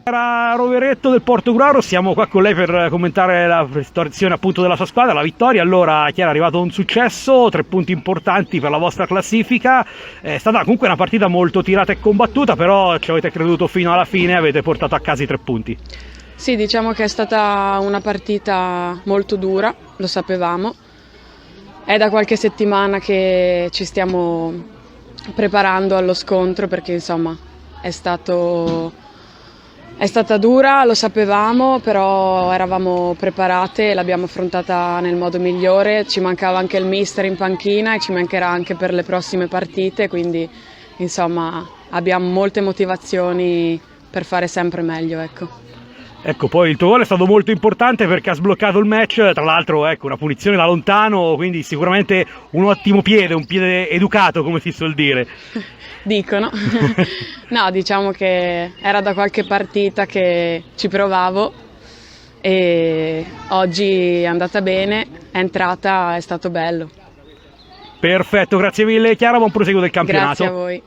Era Roveretto del Portogruaro, siamo qua con lei per commentare la prestazione appunto della sua squadra, la vittoria. Allora, Chiara, è arrivato un successo, 3 punti importanti per la vostra classifica, è stata comunque una partita molto tirata e combattuta, però ci avete creduto fino alla fine e avete portato a casa i 3 punti. Sì, diciamo che è stata una partita molto dura, lo sapevamo. È da qualche settimana che ci stiamo preparando allo scontro perché insomma è stata dura, lo sapevamo, però eravamo preparate e l'abbiamo affrontata nel modo migliore. Ci mancava anche il mister in panchina e ci mancherà anche per le prossime partite, quindi insomma abbiamo molte motivazioni per fare sempre meglio, ecco. Ecco, poi il tuo gol è stato molto importante perché ha sbloccato il match, tra l'altro ecco, una punizione da lontano, quindi sicuramente un ottimo piede, un piede educato come si suol dire. Dicono. No, diciamo che era da qualche partita che ci provavo e oggi è andata bene, è entrata, è stato bello. Perfetto, grazie mille Chiara, buon proseguo del campionato. Grazie a voi.